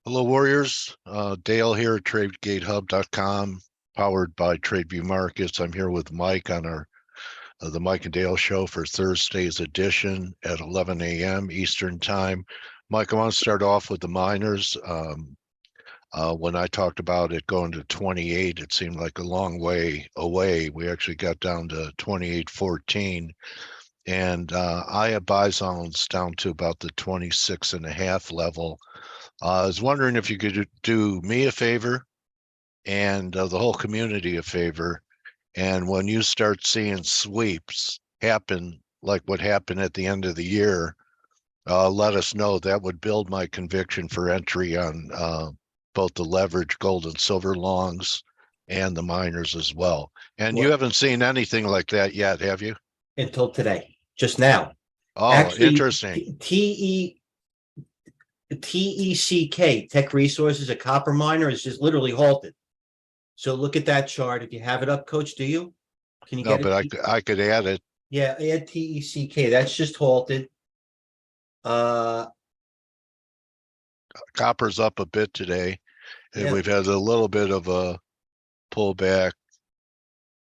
Hello, Warriors. Dale here at TradeGATEHub.com, powered by TradeView Markets. I'm here with Mike on our the Mike and Dale show for Thursday's edition at 11 a.m. Eastern Time. Mike, I want to start off with the miners. When I talked about it going to 28, it seemed like a long way away. We actually got down to 28.14. And I have buy zones down to about the 26.5 level. I was wondering if you could do me a favor and the whole community a favor. And when you start seeing sweeps happen, like what happened at the end of the year, let us know. That would build my conviction for entry on both the leverage gold and silver longs and the miners as well. And you Well, haven't seen anything like that yet, have you? until today, just now. Oh, Actually, interesting. TECK, Tech Resources, a copper miner, is just literally halted. So look at that chart. If you have it up, Coach, do you? Can you No, get but it? I could add it. Yeah, add TECK. That's just halted. Copper's up a bit today, and Yeah. we've had a little bit of a pullback.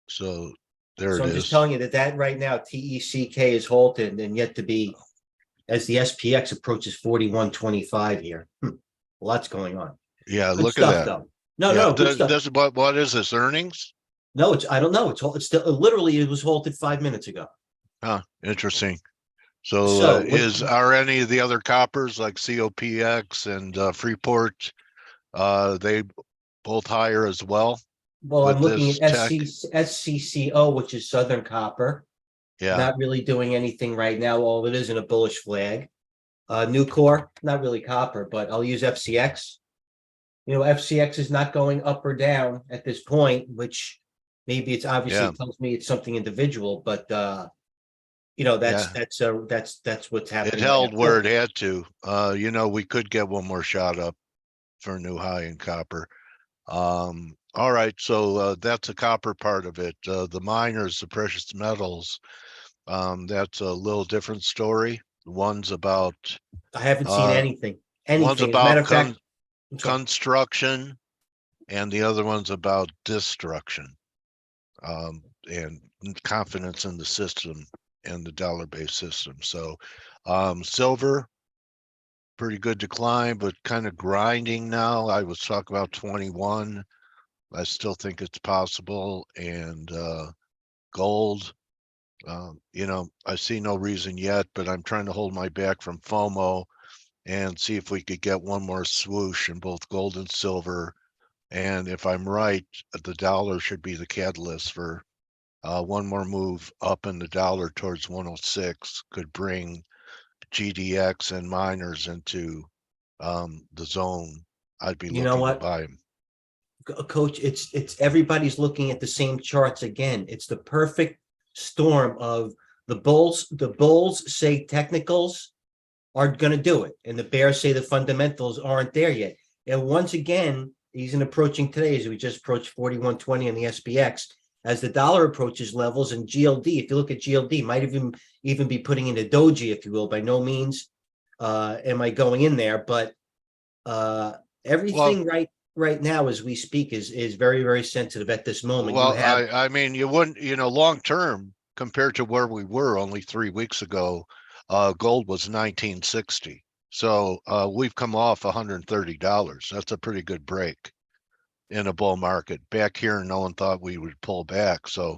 So there So it I'm just is. telling you that right now, TECK is halted and yet to be, as the SPX approaches 41.25 here. Lots going on. Yeah, Good look at stuff, that. though. No, Yeah, no, good stuff. this what is this, earnings? No, I don't know. It's still literally it was halted 5 minutes ago. Huh, interesting. So So what? are any of the other coppers like COPX and Freeport, they both higher as well Well, with I'm looking this at tech? SCCO, which is Southern Copper. Yeah, Not really doing anything right now. All it is in a bullish flag. Nucor, not really copper, but I'll use FCX. FCX is not going up or down at this point, which maybe it's obviously yeah, it tells me it's something individual, but yeah. that's what's It happening right held now. where it had to. We could get one more shot up for a new high in copper. All right, so that's the copper part of it. The miners, the precious metals, that's a little different story. One's about I haven't seen uh, anything. one's Anything. As a matter about of fact, I'm sorry. construction, and the other one's about destruction, and confidence in the system and the dollar-based system. So, silver, pretty good decline, but kind of grinding now. I was talking about 21. I still think it's possible. And gold, I see no reason yet, but I'm trying to hold my back from FOMO and see if we could get one more swoosh in both gold and silver. And if I'm right, the dollar should be the catalyst for one more move up in the dollar towards 106 could bring GDX and miners into the zone. I'd be You know looking to what? buy them. Coach, it's everybody's looking at the same charts again. It's the perfect storm of the bulls say technicals are going to do it, and the bears say the fundamentals aren't there yet. And once again, even approaching today, as we just approached 41.20 on the SPX, as the dollar approaches levels, and GLD, if you look at GLD, might even be putting in a doji, if you will. By no means am I going in there, but everything Well, right now as we speak is very, very sensitive at this moment. You well, have I mean, you wouldn't, long term compared to where we were only 3 weeks ago, gold was 1960. So we've come off $130. That's a pretty good break in a bull market. Back here, no one thought we would pull back. So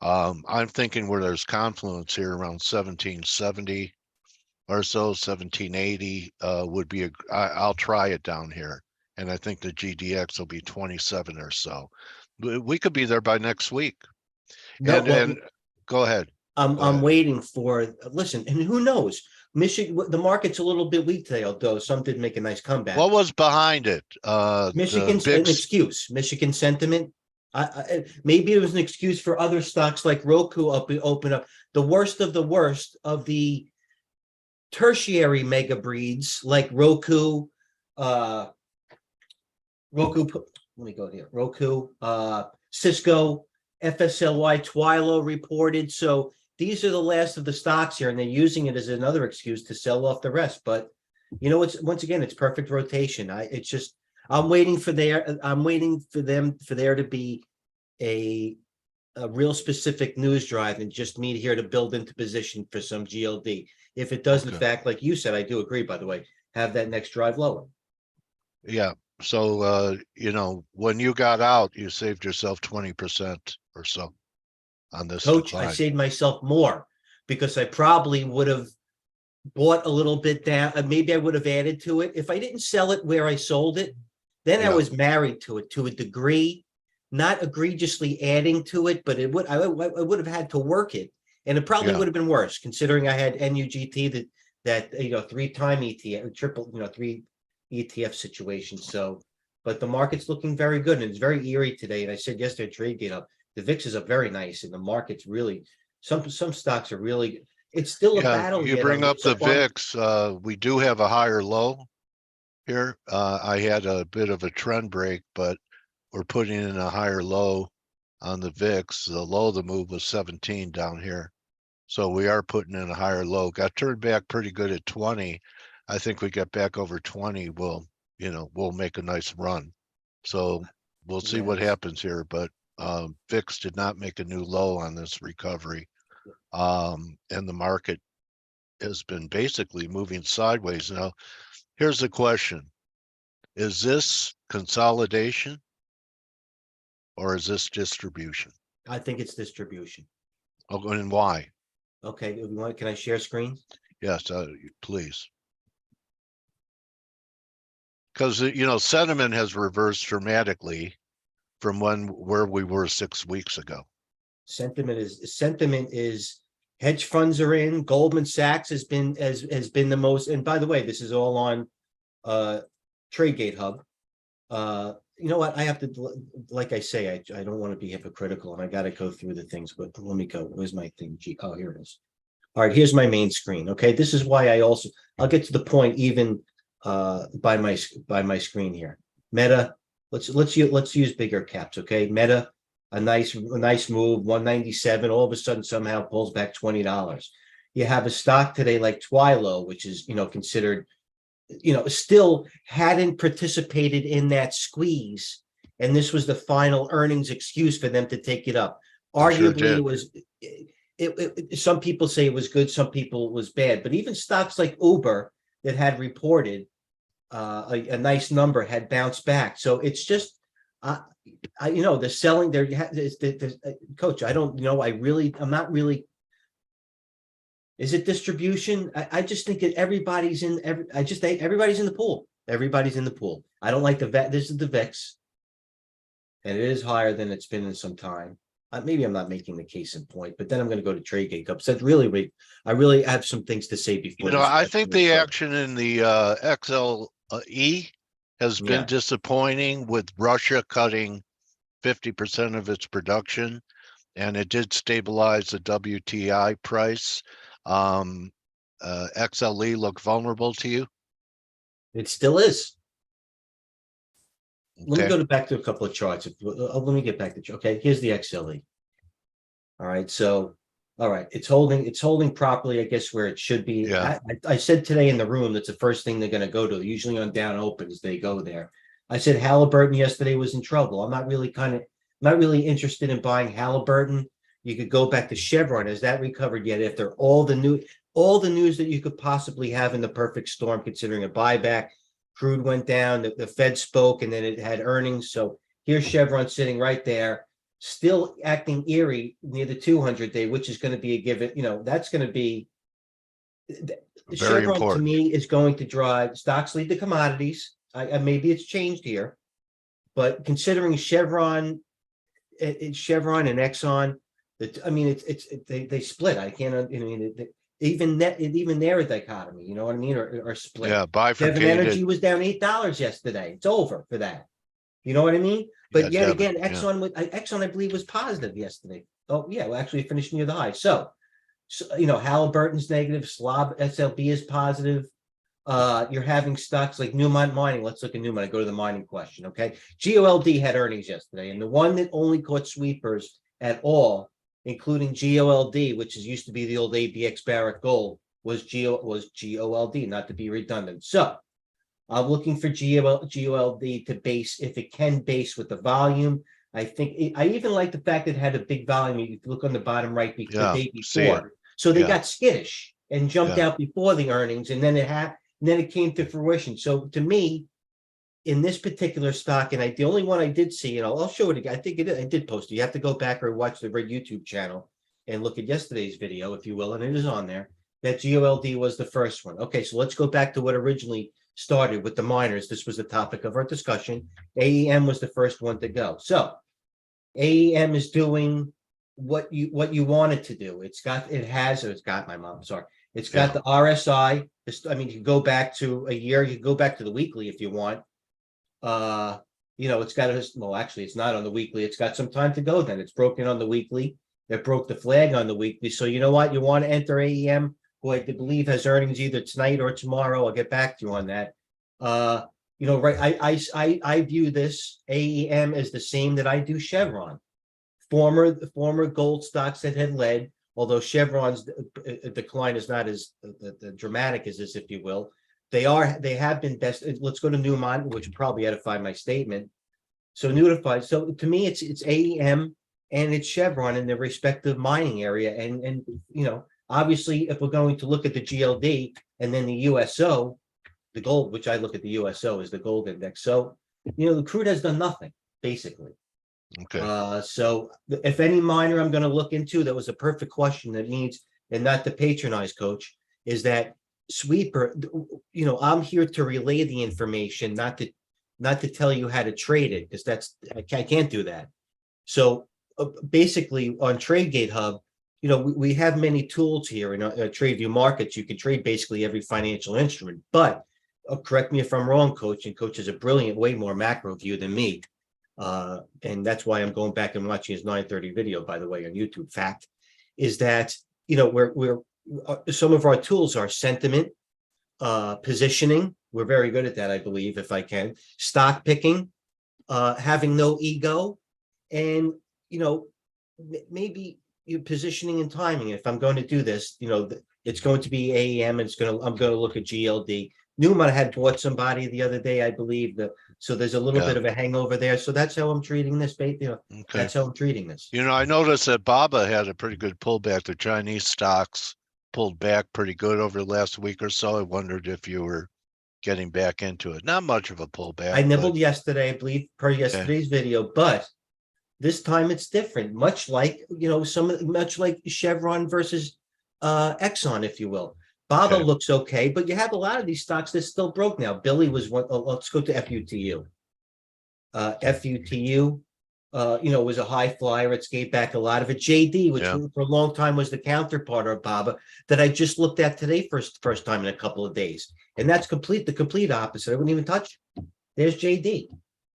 I'm thinking where there's confluence here around 1770 or so, 1780 would be I'll try it down here. And I think the GDX will be 27 or so. We could be there by next week. no. And go ahead. I'm waiting for. Listen, and who knows? Michigan, the market's a little bit weak today, although some did make a nice comeback. What was behind it? The Michigan's big an excuse. Michigan sentiment. Maybe it was an excuse for other stocks like Roku open up. The worst of the tertiary mega breeds like Roku. Roku. Let me go here. Roku. Cisco. FSLY. Twilo reported. So these are the last of the stocks here, and they're using it as another excuse to sell off the rest. But You know, it's once again, it's perfect rotation. It's just, I'm waiting for there to be a real specific news drive and just me here to build into position for some GLD. If it does, in Okay. fact, like you said, I do agree, by the way, have that next drive lower. Yeah. So, when you got out, you saved yourself 20% or so on this Coach, I decline. saved myself more because I probably would have bought a little bit down. Maybe I would have added to it. If I didn't sell it where I sold it, then I Yeah. was married to it to a degree, not egregiously adding to it, but I would have had to work it. And it probably Yeah. would have been worse considering I had NUGT that 3-time ETF, triple, 3 ETF situation. So, but the market's looking very good and it's very eerie today. And I said yesterday, TradeGATEHub, the VIX is up very nice and the market's really, some stocks are really, it's still a Yeah. battle You here bring though. up the VIX. We do have a higher low here. I had a bit of a trend break, but we're putting in a higher low on the VIX. The low of the move was 17 down here. So we are putting in a higher low. Got turned back pretty good at 20. I think we get back over 20, we'll make a nice run. So we'll see what Yes. happens here. But VIX did not make a new low on this recovery. And the market has been basically moving sideways. Now, here's the question. Is this consolidation or is this distribution? I think it's distribution. Oh, and why? Okay, can I share screen? Yes, please. Because sentiment has reversed dramatically from where we were 6 weeks ago. Sentiment is hedge funds are in. Goldman Sachs has been the most. And by the way, this is all on TradeGATEHub. You know what? I have to, like I say, I don't want to be hypocritical, and I got to go through the things. But let me go. Where's my thing? Oh, here it is. All right, here's my main screen. Okay, this is why I'll get to the point even by my screen here. Meta, let's use bigger caps. Okay, Meta, a nice move, 197. All of a sudden, somehow pulls back $20. You have a stock today like Twilo, which is considered, still hadn't participated in that squeeze, and this was the final earnings excuse for them to take it up. Sure Arguably, did. it was. Some people say it was good, some people it was bad, but even stocks like Uber that had reported a nice number had bounced back. So it's just, the selling there. Coach, I don't know. I'm not really. Is it distribution? I just think that everybody's in the pool. Everybody's in the pool. I don't like this is the VIX, and it is higher than it's been in some time. Maybe I'm not making the case in point, but then I'm going to go to TradeGATEHub. So I really have some things to say before. I think the action in the XLE has been disappointing, with Russia cutting 50% of its production, and it did stabilize the WTI price. XLE look vulnerable to you? It still is. Let me Okay. go back to a couple of charts. Let me get back to, okay, here's the XLE. All right, so, all right, it's holding properly, I guess, where it should be. Yeah. I said today in the room, that's the first thing they're going to go to. Usually on down opens, they go there. I said Halliburton yesterday was in trouble. I'm not really interested in buying Halliburton. You could go back to Chevron. Has that recovered yet? After all the news that you could possibly have in the perfect storm, considering a buyback, crude went down, the Fed spoke, and then it had earnings. So here's Chevron sitting right there, still acting eerie near the 200-day, which is going to be a given. That's going to be Very Chevron important. to me is going to drive stocks lead the commodities. Maybe it's changed here, but considering Chevron and Exxon, they split. I can't. Even they're a dichotomy. You know what I mean? Or split. Yeah, Devon Energy bifurcated. was down $8 yesterday. It's over for that. You know what I mean? But Yeah, yet Devon, again, Exxon, I believe, was positive yesterday. Oh yeah, well, actually finished near the high. So Halliburton's negative. SLB is positive. You're having stocks like Newmont Mining. Let's look at Newmont. I go to the mining question. Okay, GOLD had earnings yesterday, and the one that only caught sweepers at all, including GOLD, which used to be the old ABX Barrett Gold, was GOLD, not to be redundant. So I'm looking for GOLD to base, if it can base with the volume. I think I even like the fact that it had a big volume. You can look on the bottom right the Yeah, day see it. before. So they Yeah, got skittish and jumped yeah, out before the earnings, and then it came to fruition. So to me, in this particular stock, and the only one I did see, and I'll show it again. I think I did post it. You have to go back or watch the Red YouTube channel and look at yesterday's video, if you will, and it is on there. That GOLD was the first one. Okay, so let's go back to what originally started with the miners. This was the topic of our discussion. AEM was the first one to go. So AEM is doing what you want it to do. It's got my mom, sorry. It's got yeah, the RSI. I mean, you can go back to a year, you can go back to the weekly if you want. It's got well, actually, it's not on the weekly. It's got some time to go. Then it's broken on the weekly. It broke the flag on the weekly. So you know what? You want to enter AEM, who I believe has earnings either tonight or tomorrow. I'll get back to you on that. Right? I view this AEM as the same that I do Chevron. Former gold stocks that had led, although Chevron's decline is not as dramatic as this, if you will. They have been best. Let's go to Newmont, which will probably edify my statement. So Newtified. So to me, it's AEM and it's Chevron in their respective mining area. And obviously, if we're going to look at the GLD and then the USO, the gold, which I look at the USO as the gold index. So, the crude has done nothing, basically. okay, So if any miner I'm going to look into, that was a perfect question that needs, and not to patronize, Coach, is that sweeper. I'm here to relay the information, not to tell you how to trade it, because I can't do that. So basically, on TradeGATEHub, we have many tools here in TradeView Markets. You can trade basically every financial instrument, but correct me if I'm wrong, Coach. And Coach has a brilliant, way more macro view than me. And that's why I'm going back and watching his 9:30 video, by the way, on YouTube. Fact is that, we're some of our tools are sentiment, positioning. We're very good at that, I believe, if I can. Stock picking, having no ego, and, maybe positioning and timing. If I'm going to do this, it's going to be AEM, and I'm going to look at GLD. Newman had bought somebody the other day, I believe. So there's a little yeah, bit of a hangover there. So that's how I'm treating this, okay. that's how I'm treating this. I noticed that BABA had a pretty good pullback. The Chinese stocks pulled back pretty good over the last week or so. I wondered if you were getting back into it. Not much of a pullback, I nibbled but yesterday, I believe, per yesterday's video, but this time it's different. Much like, much like Chevron versus Exxon, if you will. BABA okay, looks okay, but you have a lot of these stocks that still broke now. Billy was one. Let's go to FUTU. FUTU, was a high flyer. It's gave back a lot of it. JD, which yeah, for a long time was the counterpart of BABA, that I just looked at today first time in a couple of days. And that's the complete opposite. I wouldn't even touch it. There's JD.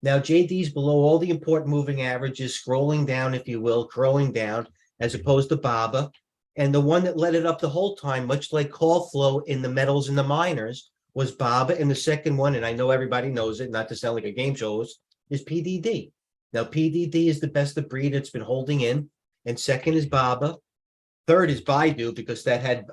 Now, JD's below all the important moving averages, scrolling down, if you will, curling down, as opposed to BABA. And the one that led it up the whole time, much like call flow in the metals and the miners, was BABA. And the second one, and I know everybody knows it, not to sound like a game show host, is PDD. Now, PDD is the best of breed. It's been holding in. And second is BABA. Third is Baidu, because that had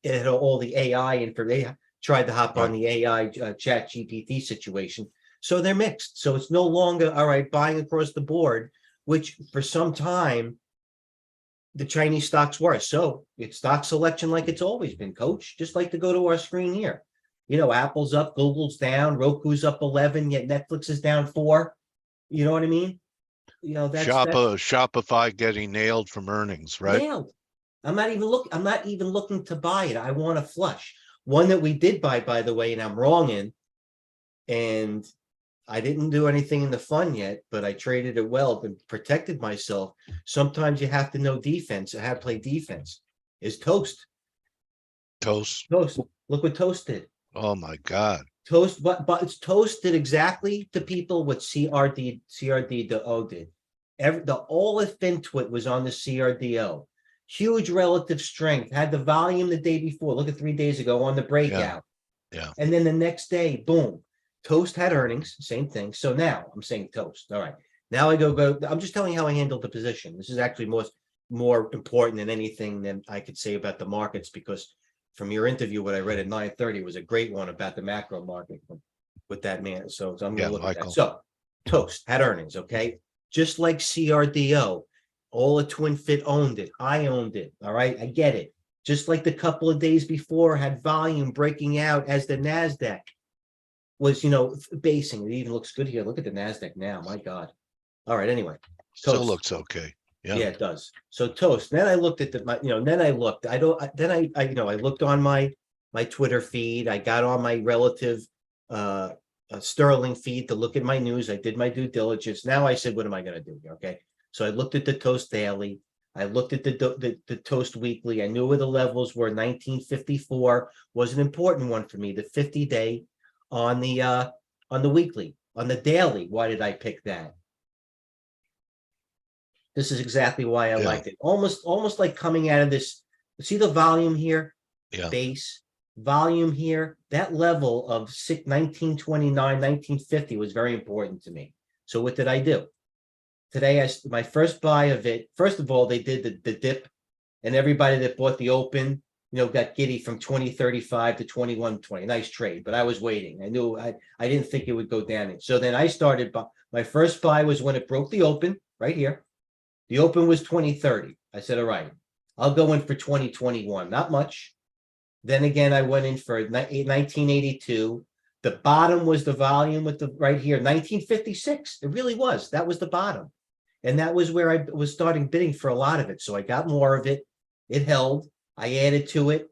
it had all the AI information. Tried to hop on the AI chat GPT situation. So they're mixed. So it's no longer, all right, buying across the board, which for some time the Chinese stocks were. So it's stock selection like it's always been, Coach. Just like to go to our screen here. Apple's up, Google's down, Roku's up 11, yet Netflix is down 4. You know what I mean? That's Shopify getting nailed from earnings, right? nailed. I'm not even looking to buy it. I want to flush. One that we did buy, by the way, and I'm wrong in, and I didn't do anything in the fund yet, but I traded it well and protected myself. Sometimes you have to know defense, how to play defense. Is Toast. Toast. Look what Toast did. Oh my God. Toast, but it's Toast did exactly to people what CRDO did. All of FinTwit was on the CRDO. Huge relative strength, had the volume the day before. Look at 3 days ago on the breakout. Yeah. And then the next day, boom. Toast had earnings, same thing. So now I'm saying Toast. All right. Now I go. I'm just telling you how I handled the position. This is actually more important than anything that I could say about the markets, because from your interview, what I read at 9:30 was a great one about the macro market with that man. So I'm Yeah, gonna look at that. Michael. So Toast had earnings, okay? Just like CRDO, all of TwinFit owned it. I owned it. All right, I get it. Just like the couple of days before had volume breaking out as the NASDAQ was, basing. It even looks good here. Look at the NASDAQ now. My God. All right, anyway. Still Toast. looks okay. Yeah, Yeah. it does. So Toast. Then I looked at then I looked. I looked on my Twitter feed. I got on my relative Sterling feed to look at my news. I did my due diligence. Now I said, what am I going to do here? Okay. So I looked at the Toast Daily. I looked at the Toast Weekly. I knew where the levels were. 1954 was an important one for me. The 50-day on the weekly. On the daily, why did I pick that? This is exactly why I liked it. Almost like coming out of this. See the volume here? Yeah. Base volume here. That level of 1929, 1950 was very important to me. So what did I do? Today, my first buy of it, first of all, they did the dip, and everybody that bought the open, got giddy from 2035 to 2120. Nice trade, but I was waiting. I knew I didn't think it would go down. So then I started, my first buy was when it broke the open right here. The open was 2030. I said, all right, I'll go in for 2021. Not much. Then again, I went in for 1982. The bottom was the volume with the right here, 1956. It really was. That was the bottom. And that was where I was starting bidding for a lot of it. So I got more of it. It held. I added to it.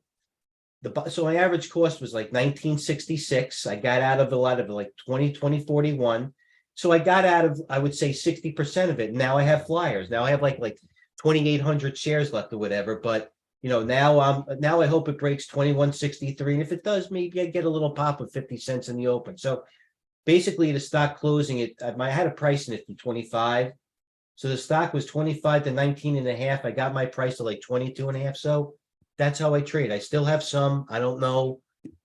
So my average cost was like 1966. I got out of a lot of it, like 2041. So I got out of, I would say 60% of it. Now I have flyers. Now I have like 2,800 shares left or whatever. But now I hope it breaks 2163. And if it does, maybe I get a little pop of 50 cents in the open. So basically the stock closing it, I had a price in it from 25. So the stock was 25 to 19 and a half. I got my price to like 22 and a half. So that's how I trade. I still have some. I don't know.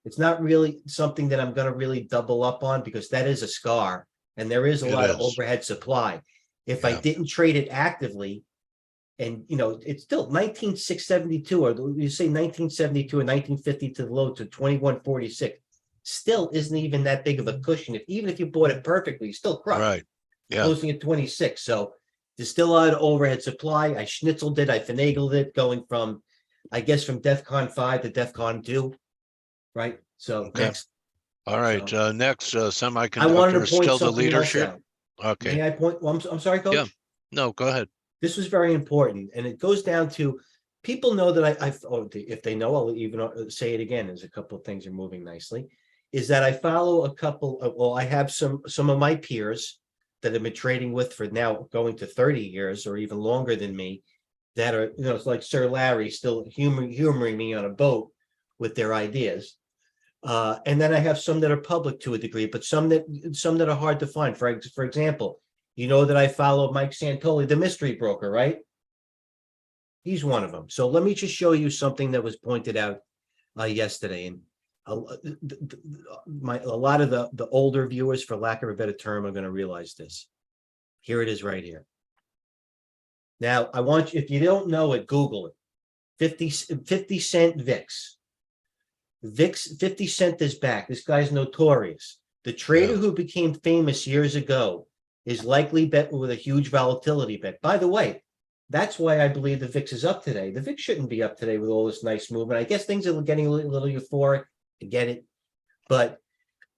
It's not really something that I'm going to really double up on because that is a scar and there is a lot of overhead supply. If I didn't trade it actively, and it's still 19,672, or you say 1972 or 1950 to the low to 2146, still isn't even that big of a cushion. Even if you bought it perfectly, you still crushed. Right. Yeah. Closing at 26. So there's still a lot of overhead supply. I schnitzeled it. I finagled it going from, I guess, from DEFCON 5 to DEFCON 2. Right. So next. All right. So, next, I wanted semiconductor to is point still the something else leadership. out. Okay. May I point? Well, I'm sorry, Coach. Yeah. No, go ahead. This was very important, and it goes down to people know that if they know, I'll even say it again, as a couple of things are moving nicely, is that I follow a couple of, well, I have some of my peers that I've been trading with for now going to 30 years or even longer than me that are, it's like Sir Larry still humoring me on a boat with their ideas. And then I have some that are public to a degree, but some that are hard to find. For example, that I follow Mike Santoli, the mystery broker, right? He's one of them. So let me just show you something that was pointed out yesterday. And a lot of the older viewers, for lack of a better term, are going to realize this. Here it is right here. Now, I want you, if you don't know it, Google it. 50 cent VIX. VIX, 50 Cent is back. This guy's notorious. The trader who became famous years ago is likely bet with a huge volatility bet. By the way, that's why I believe the VIX is up today. The VIX shouldn't be up today with all this nice movement. I guess things are getting a little euphoric. I get it. But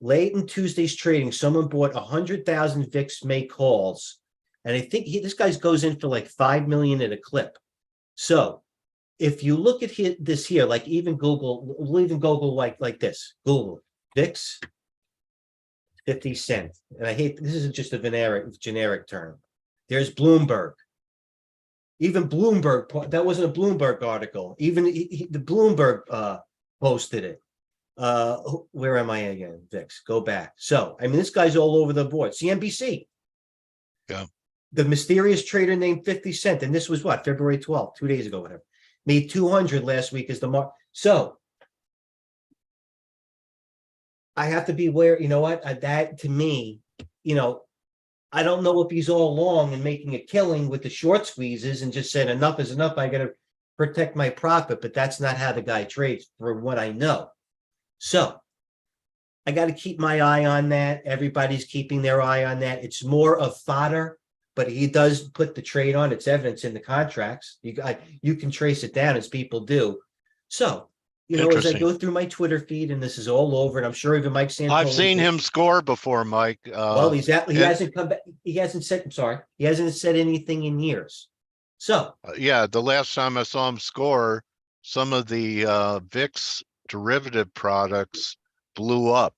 late in Tuesday's trading, someone bought 100,000 VIX make calls. And I think this guy goes in for like 5 million at a clip. So if you look at this here, like even Google like this, Google VIX 50 Cent. And I hate, this isn't just a generic term. There's Bloomberg. Even Bloomberg, that wasn't a Bloomberg article. Even the Bloomberg posted it. Where am I again? VIX, go back. So, I mean, this guy's all over the board. CNBC. Yeah. The mysterious trader named 50 Cent. And this was what? February 12th, 2 days ago, whatever. Made 200 last week as the mark. So, I have to be aware, you know what? That to me, I don't know if he's all along and making a killing with the short squeezes and just said enough is enough. I got to protect my profit, but that's not how the guy trades from what I know. So I got to keep my eye on that. Everybody's keeping their eye on that. It's more of fodder, but he does put the trade on. It's evidence in the contracts. You can trace it down as people do. So, as I Interesting. go through my Twitter feed, and this is all over, and I'm sure even Mike Santoli. I've seen him score before, Mike. Well, he hasn't come back. He hasn't said, I'm sorry, he hasn't said anything in years. So, yeah, the last time I saw him score, some of the VIX derivative products blew up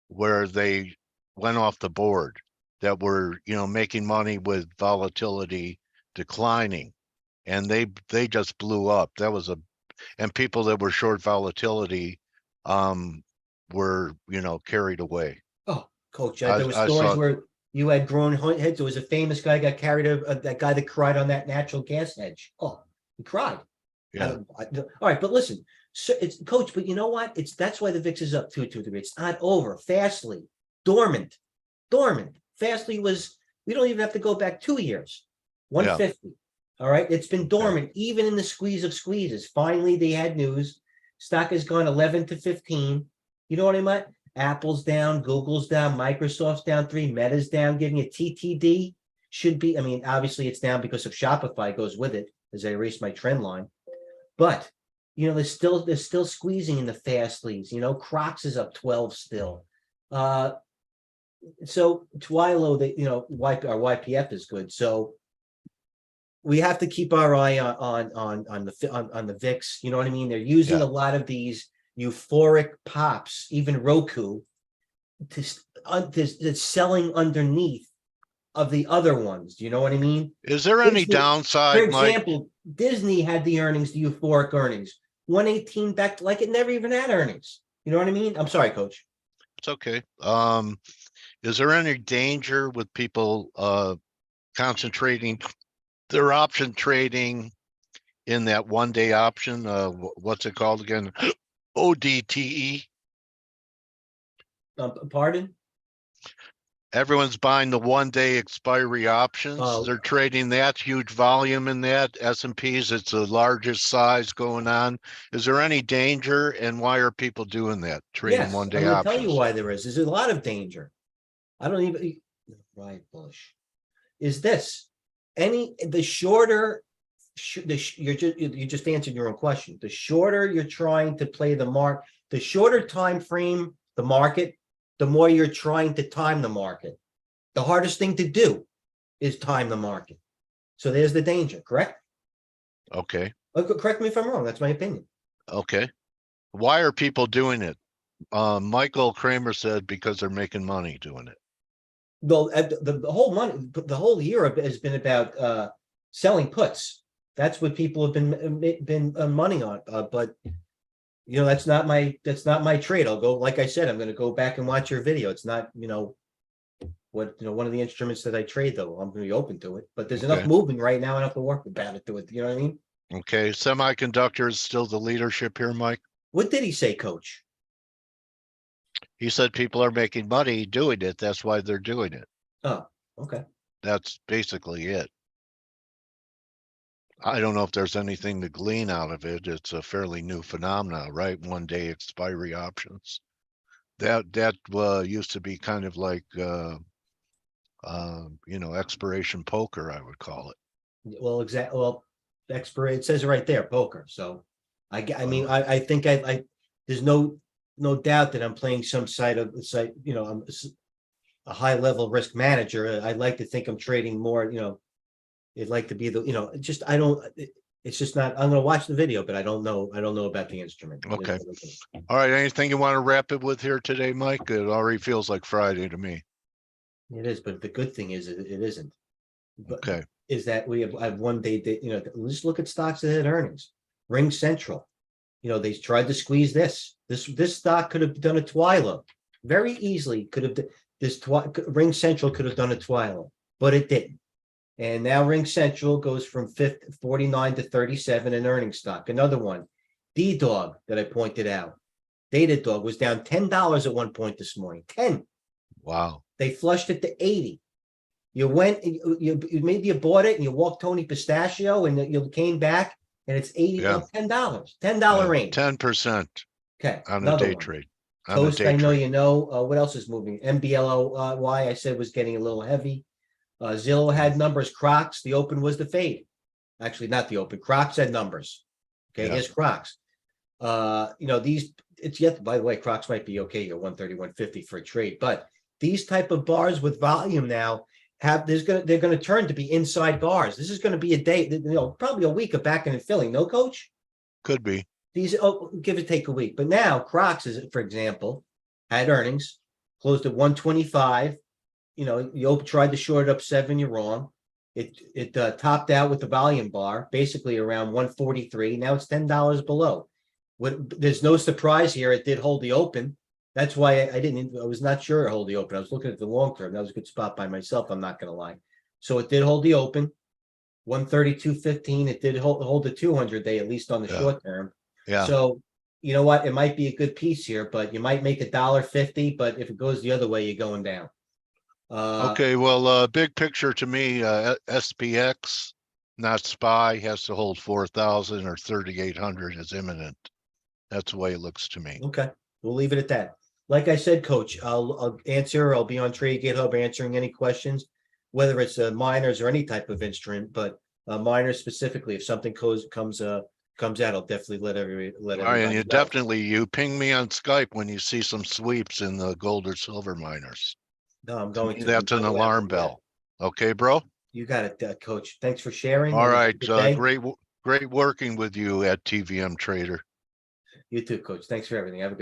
where they went off the board that were, making money with volatility declining, and they just blew up. That was and people that were short volatility were, carried away. oh, Coach, I there were stories saw, where you had grown heads. There was a famous guy got carried, that guy that cried on that natural gas hedge. Oh, he cried. yeah, All right, but listen, so it's Coach, but you know what? That's why the VIX is up 2-3. It's not over. Fastly, dormant. Fastly was, we don't even have to go back 2 years. 150. All right, it's been dormant, even in the squeeze of squeezes. Finally, they had news. Stock has gone 11 to 15. You know what I mean? Apple's down, Google's down, Microsoft's down 3, Meta's down, giving it TTD. Should be, obviously it's down because of Shopify goes with it, as I erase my trend line. But there's still squeezing in the fastlies. Crocs is up 12 still. So Twilo, our YPF is good. So we have to keep our eye on the VIX. You know what I mean? They're using a lot of these euphoric pops, even Roku, to selling underneath of the other ones. Do you know what I mean? Is there any downside, For example, Mike? Disney had the earnings, the euphoric earnings, 118 back like it never even had earnings. You know what I mean? I'm sorry, Coach. It's okay. Is there any danger with people concentrating their option trading in that 1-day option? What's it called again? ODTE. Pardon? Everyone's buying the 1-day expiry options. They're trading that huge volume in that. S&Ps, it's the largest size going on. Is there any danger, and why are people doing that? Trading 1-day options. I'm going to tell you why there is. There's a lot of danger. I don't even. Right, Bush. Is this the shorter? You just answered your own question. The shorter you're trying to play the mark, the shorter time frame the market, the more you're trying to time the market. The hardest thing to do is time the market. So there's the danger, correct? Okay. Correct me if I'm wrong. That's my opinion. Okay. Why are people doing it? Michael Kramer said because they're making money doing it. The whole year has been about selling puts. That's what people have been money on. But that's not my trade. I'll go, like I said, I'm going to go back and watch your video. It's not one of the instruments that I trade, though. I'm going to be open to it. But there's enough movement right now, enough to work about it to it. You know what I mean? Okay. Semiconductor is still the leadership here, Mike. What did he say, Coach? He said people are making money doing it. That's why they're doing it. Oh, okay. That's basically it. I don't know if there's anything to glean out of it. It's a fairly new phenomenon, right? 1-day expiry options. That used to be kind of like expiration poker, I would call it. Well, exactly. Well, expiration, it says it right there, poker. So I think there's no doubt that I'm playing some side of I'm a high level risk manager. I'd like to think I'm trading more, it'd like to be it's just not, I'm going to watch the video, but I don't know about the instrument. Okay. All right. Anything you want to wrap it with here today, Mike? It already feels like Friday to me. It is, but the good thing is it isn't. Okay. Is that I have 1 day, just look at stocks that had earnings. Ring Central, they tried to squeeze this stock could have done a Twilo very easily. Ring Central could have done a Twilo, but it didn't. And now Ring Central goes from 49 to 37 in earnings stock. Another one, D-Dog that I pointed out. Datadog was down $10 at one point this morning. 10. Wow. They flushed it to 80. You went, maybe you bought it and you walked Tony Pistachio and you came back and it's 80, Yeah. $10 range. 10% Okay, on a another day one. trade. On a Toast, day I know trade. you know. What else is moving? MBLOY, I said was getting a little heavy. Zillow had numbers. Crocs, the open was the fade. Actually, not the open. Crocs had numbers. Okay, Yeah. here's Crocs. These, it's yet, by the way, Crocs might be okay at 130, 150 for a trade, but these type of bars with volume now they're gonna turn to be inside bars. This is gonna be a day, probably a week of backing and filling, no, coach? Could be. These, give or take a week. But now Crocs is, for example, had earnings, closed at 125. You tried to short it up 7, you're wrong. It topped out with the volume bar, basically around 143. Now it's $10 below. There's no surprise here. It did hold the open. That's why I was not sure it hold the open. I was looking at the long term. That was a good spot by myself. I'm not going to lie. So it did hold the open, 132.15. It did hold the 200-day, at least on the short term. Yeah. So you know what? It might be a good piece here, but you might make $1.50. But if it goes the other way, you're going down. Okay, well, big picture to me, SPX, not SPY, has to hold 4,000 or 3,800 is imminent. That's the way it looks to me. Okay, we'll leave it at that. Like I said, Coach, I'll answer. I'll be on TradeGATEHub answering any questions, whether it's miners or any type of instrument, but miners specifically. If something comes out, I'll definitely let All right, and everybody you know. definitely ping me on Skype when you see some sweeps in the gold or silver miners. No, I'm To going me, to. that's an alarm bell. Okay, bro? You got it, Coach. Thanks for sharing. All and have a right, good day. great working with you at TVM Trader. You too, Coach. Thanks for everything. Have a good